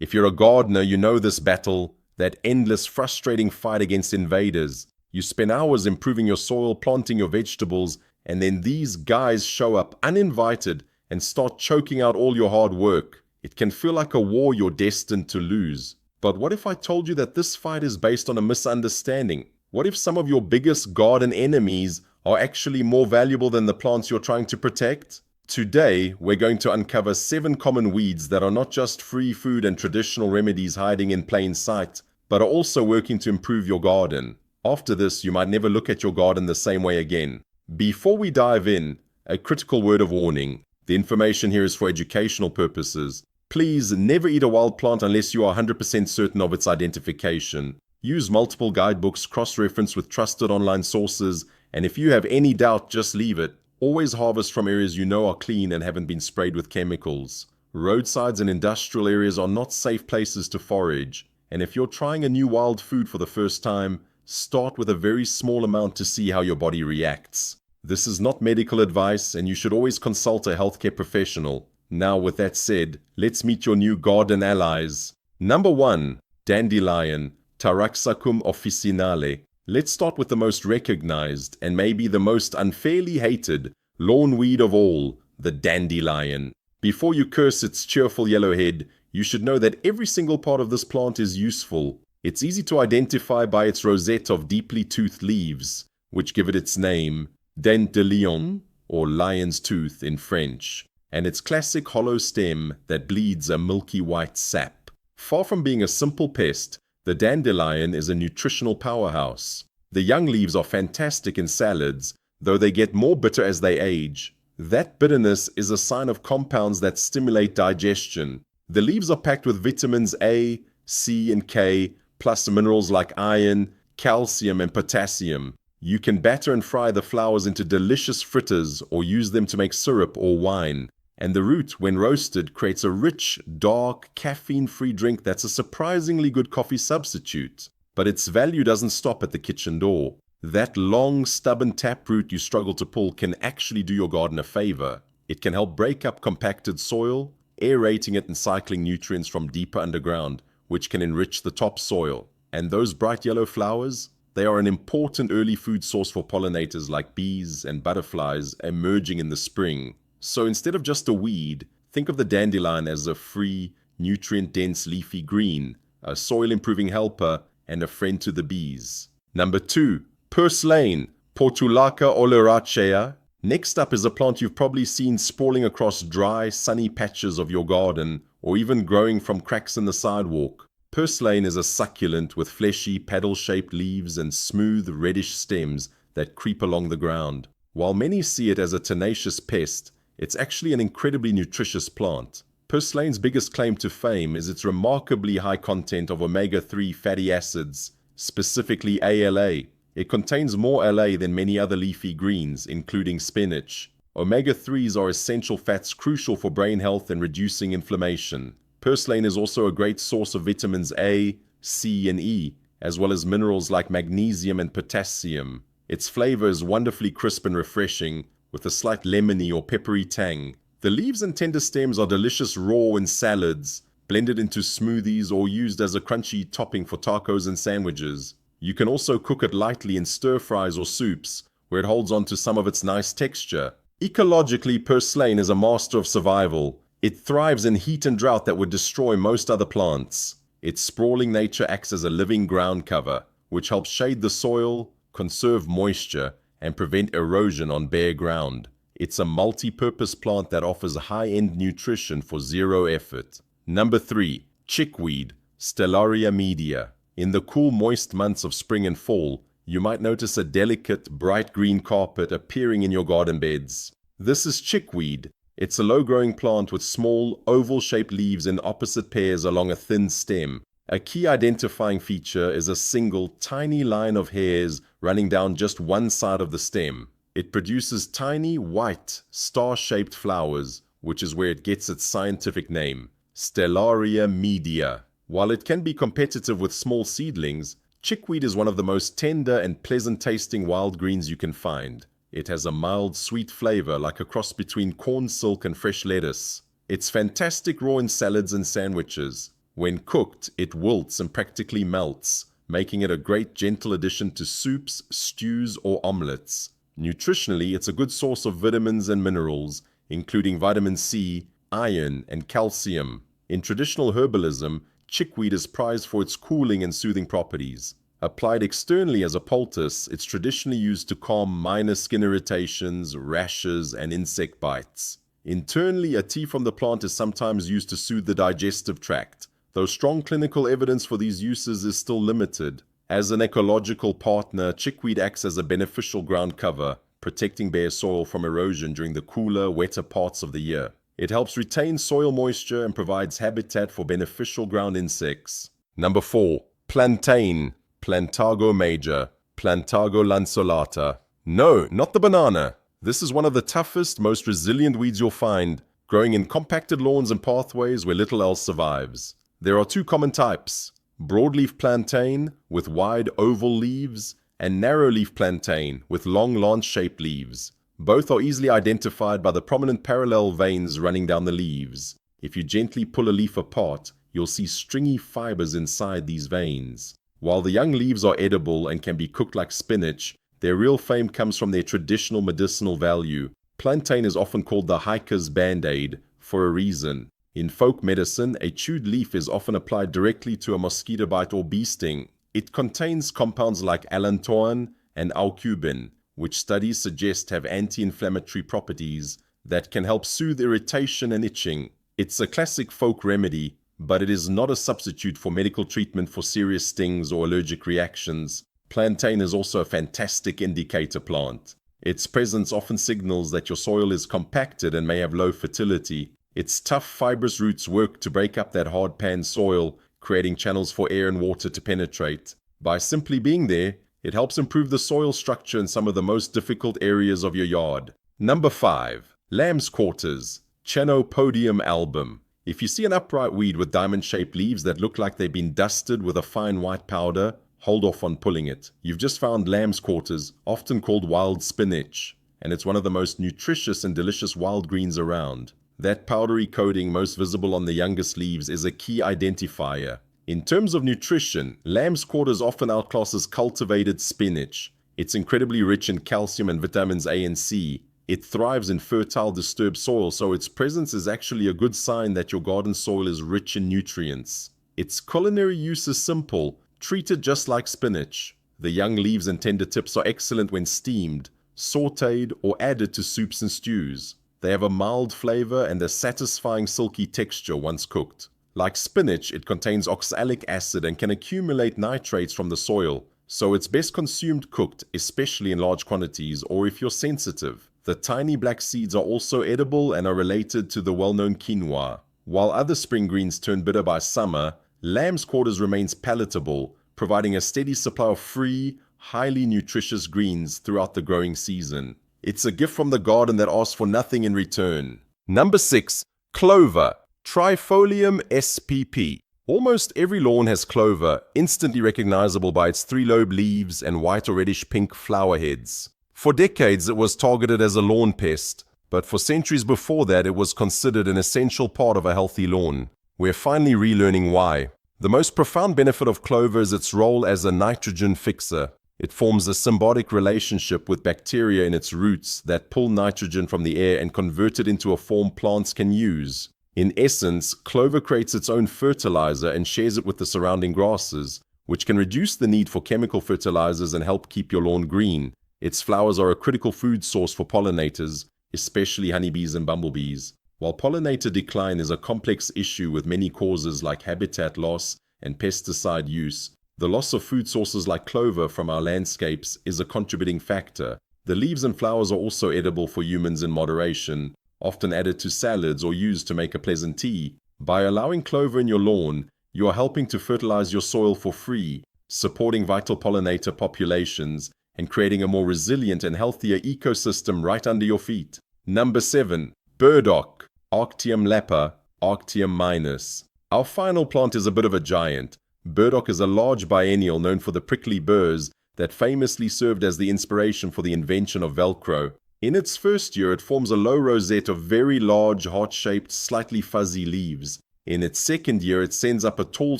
If you're a gardener, you know this battle, that endless, frustrating fight against invaders. You spend hours improving your soil, planting your vegetables, and then these guys show up uninvited and start choking out all your hard work. It can feel like a war you're destined to lose. But what if I told you that this fight is based on a misunderstanding? What if some of your biggest garden enemies are actually more valuable than the plants you're trying to protect? Today, we're going to uncover 7 common weeds that are not just free food and traditional remedies hiding in plain sight, but are also working to improve your garden. After this, you might never look at your garden the same way again. Before we dive in, a critical word of warning. The information here is for educational purposes. Please never eat a wild plant unless you are 100% certain of its identification. Use multiple guidebooks, cross-reference with trusted online sources, and if you have any doubt, just leave it. Always harvest from areas you know are clean and haven't been sprayed with chemicals. Roadsides and industrial areas are not safe places to forage, and if you're trying a new wild food for the first time, start with a very small amount to see how your body reacts. This is not medical advice, and you should always consult a healthcare professional. Now, with that said, let's meet your new garden allies. Number 1. Dandelion, Taraxacum officinale. Let's start with the most recognized, and maybe the most unfairly hated, lawn weed of all, the dandelion. Before you curse its cheerful yellow head, you should know that every single part of this plant is useful. It's easy to identify by its rosette of deeply toothed leaves, which give it its name, Dandelion, or lion's tooth in French, and its classic hollow stem that bleeds a milky white sap. Far from being a simple pest, the dandelion is a nutritional powerhouse. The young leaves are fantastic in salads, though they get more bitter as they age. That bitterness is a sign of compounds that stimulate digestion. The leaves are packed with vitamins A, C, and K, plus minerals like iron, calcium, and potassium. You can batter and fry the flowers into delicious fritters or use them to make syrup or wine. And the root, when roasted, creates a rich, dark, caffeine-free drink that's a surprisingly good coffee substitute. But its value doesn't stop at the kitchen door. That long, stubborn taproot you struggle to pull can actually do your garden a favor. It can help break up compacted soil, aerating it and cycling nutrients from deeper underground, which can enrich the topsoil. And those bright yellow flowers? They are an important early food source for pollinators like bees and butterflies emerging in the spring. So instead of just a weed, think of the dandelion as a free, nutrient-dense leafy green, a soil-improving helper, and a friend to the bees. Number 2. Purslane, Portulaca oleracea. Next up is a plant you've probably seen sprawling across dry, sunny patches of your garden, or even growing from cracks in the sidewalk. Purslane is a succulent with fleshy, paddle-shaped leaves and smooth, reddish stems that creep along the ground. While many see it as a tenacious pest, it's actually an incredibly nutritious plant. Purslane's biggest claim to fame is its remarkably high content of omega-3 fatty acids, specifically ALA. It contains more ALA than many other leafy greens, including spinach. Omega-3s are essential fats crucial for brain health and reducing inflammation. Purslane is also a great source of vitamins A, C, and E, as well as minerals like magnesium and potassium. Its flavor is wonderfully crisp and refreshing, with a slight lemony or peppery tang. The leaves and tender stems are delicious raw in salads, blended into smoothies, or used as a crunchy topping for tacos and sandwiches. You can also cook it lightly in stir-fries or soups, where it holds on to some of its nice texture. Ecologically, Purslane is a master of survival. It thrives in heat and drought that would destroy most other plants. Its sprawling nature acts as a living ground cover, which helps shade the soil, conserve moisture, and prevent erosion on bare ground. It's a multi-purpose plant that offers high-end nutrition for zero effort. Number 3. Chickweed, Stellaria media. In the cool, moist months of spring and fall, you might notice a delicate, bright green carpet appearing in your garden beds. This is chickweed. It's a low-growing plant with small, oval-shaped leaves in opposite pairs along a thin stem. A key identifying feature is a single, tiny line of hairs running down just one side of the stem. It produces tiny, white, star-shaped flowers, which is where it gets its scientific name, Stellaria media. While it can be competitive with small seedlings, chickweed is one of the most tender and pleasant-tasting wild greens you can find. It has a mild, sweet flavor like a cross between corn silk and fresh lettuce. It's fantastic raw in salads and sandwiches. When cooked, it wilts and practically melts, making it a great gentle addition to soups, stews, or omelets. Nutritionally, it's a good source of vitamins and minerals, including vitamin C, iron, and calcium. In traditional herbalism, chickweed is prized for its cooling and soothing properties. Applied externally as a poultice, it's traditionally used to calm minor skin irritations, rashes, and insect bites. Internally, a tea from the plant is sometimes used to soothe the digestive tract, though strong clinical evidence for these uses is still limited. As an ecological partner, chickweed acts as a beneficial ground cover, protecting bare soil from erosion during the cooler, wetter parts of the year. It helps retain soil moisture and provides habitat for beneficial ground insects. Number 4. Plantain. Plantago major. Plantago lanceolata. No, not the banana. This is one of the toughest, most resilient weeds you'll find, growing in compacted lawns and pathways where little else survives. There are 2 common types: broadleaf plantain with wide oval leaves and narrowleaf plantain with long lance-shaped leaves. Both are easily identified by the prominent parallel veins running down the leaves. If you gently pull a leaf apart, you'll see stringy fibers inside these veins. While the young leaves are edible and can be cooked like spinach, their real fame comes from their traditional medicinal value. Plantain is often called the hiker's band-aid for a reason. In folk medicine, a chewed leaf is often applied directly to a mosquito bite or bee sting. It contains compounds like allantoin and aucubin, which studies suggest have anti-inflammatory properties that can help soothe irritation and itching. It's a classic folk remedy, but it is not a substitute for medical treatment for serious stings or allergic reactions. Plantain is also a fantastic indicator plant. Its presence often signals that your soil is compacted and may have low fertility. Its tough, fibrous roots work to break up that hard pan soil, creating channels for air and water to penetrate. By simply being there, it helps improve the soil structure in some of the most difficult areas of your yard. Number 5. Lamb's quarters. Chenopodium album. If you see an upright weed with diamond-shaped leaves that look like they've been dusted with a fine white powder, hold off on pulling it. You've just found lamb's quarters, often called wild spinach, and it's one of the most nutritious and delicious wild greens around. That powdery coating most visible on the youngest leaves is a key identifier. In terms of nutrition, lamb's quarters often outclasses cultivated spinach. It's incredibly rich in calcium and vitamins A and C. It thrives in fertile, disturbed soil, so its presence is actually a good sign that your garden soil is rich in nutrients. Its culinary use is simple. Treat it just like spinach. The young leaves and tender tips are excellent when steamed, sautéed, or added to soups and stews. They have a mild flavor and a satisfying silky texture once cooked. Like spinach, it contains oxalic acid and can accumulate nitrates from the soil, so it's best consumed cooked, especially in large quantities or if you're sensitive. The tiny black seeds are also edible and are related to the well-known quinoa. While other spring greens turn bitter by summer, lamb's quarters remains palatable, providing a steady supply of free, highly nutritious greens throughout the growing season. It's a gift from the garden that asks for nothing in return. Number 6. Clover. Trifolium spp. Almost every lawn has clover, instantly recognizable by its 3-lobed leaves and white or reddish-pink flower heads. For decades it was targeted as a lawn pest, but for centuries before that it was considered an essential part of a healthy lawn. We're finally relearning why. The most profound benefit of clover is its role as a nitrogen fixer. It forms a symbiotic relationship with bacteria in its roots that pull nitrogen from the air and convert it into a form plants can use. In essence, clover creates its own fertilizer and shares it with the surrounding grasses, which can reduce the need for chemical fertilizers and help keep your lawn green. Its flowers are a critical food source for pollinators, especially honeybees and bumblebees. While pollinator decline is a complex issue with many causes like habitat loss and pesticide use, the loss of food sources like clover from our landscapes is a contributing factor. The leaves and flowers are also edible for humans in moderation, often added to salads or used to make a pleasant tea. By allowing clover in your lawn, you are helping to fertilize your soil for free, supporting vital pollinator populations, and creating a more resilient and healthier ecosystem right under your feet. Number 7. Burdock. Arctium lapa, Arctium minus. Our final plant is a bit of a giant. Burdock is a large biennial known for the prickly burrs that famously served as the inspiration for the invention of Velcro. In its first year, it forms a low rosette of very large, heart-shaped, slightly fuzzy leaves. In its second year, it sends up a tall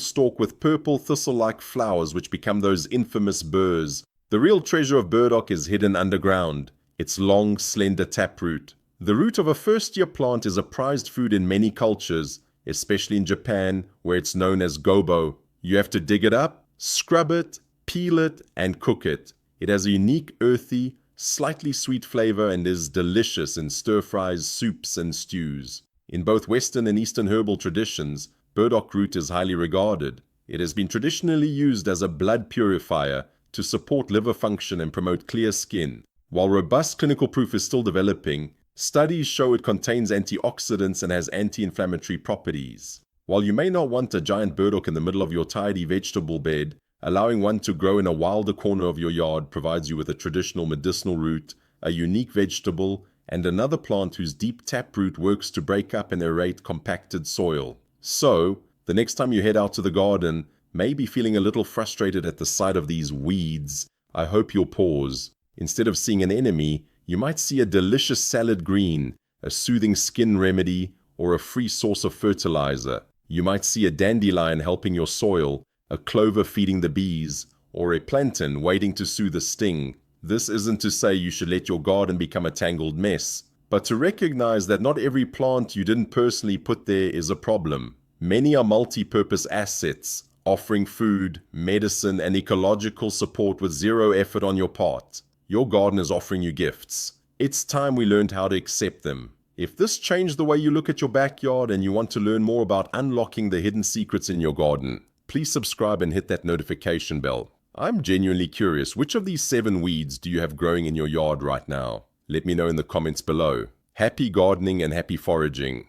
stalk with purple thistle-like flowers which become those infamous burrs. The real treasure of burdock is hidden underground, its long, slender taproot. The root of a first-year plant is a prized food in many cultures, especially in Japan, where it's known as gobo. You have to dig it up, scrub it, peel it, and cook it. It has a unique earthy, slightly sweet flavor and is delicious in stir-fries, soups, and stews. In both Western and Eastern herbal traditions, burdock root is highly regarded. It has been traditionally used as a blood purifier to support liver function and promote clear skin. While robust clinical proof is still developing, studies show it contains antioxidants and has anti-inflammatory properties. While you may not want a giant burdock in the middle of your tidy vegetable bed, allowing one to grow in a wilder corner of your yard provides you with a traditional medicinal root, a unique vegetable, and another plant whose deep taproot works to break up and aerate compacted soil. So, the next time you head out to the garden, maybe feeling a little frustrated at the sight of these weeds, I hope you'll pause. Instead of seeing an enemy, you might see a delicious salad green, a soothing skin remedy, or a free source of fertilizer. You might see a dandelion helping your soil, a clover feeding the bees, or a plantain waiting to soothe the sting. This isn't to say you should let your garden become a tangled mess, but to recognize that not every plant you didn't personally put there is a problem. Many are multi-purpose assets, offering food, medicine, and ecological support with zero effort on your part. Your garden is offering you gifts. It's time we learned how to accept them. If this changed the way you look at your backyard and you want to learn more about unlocking the hidden secrets in your garden, please subscribe and hit that notification bell. I'm genuinely curious, which of these 7 weeds do you have growing in your yard right now? Let me know in the comments below. Happy gardening and happy foraging.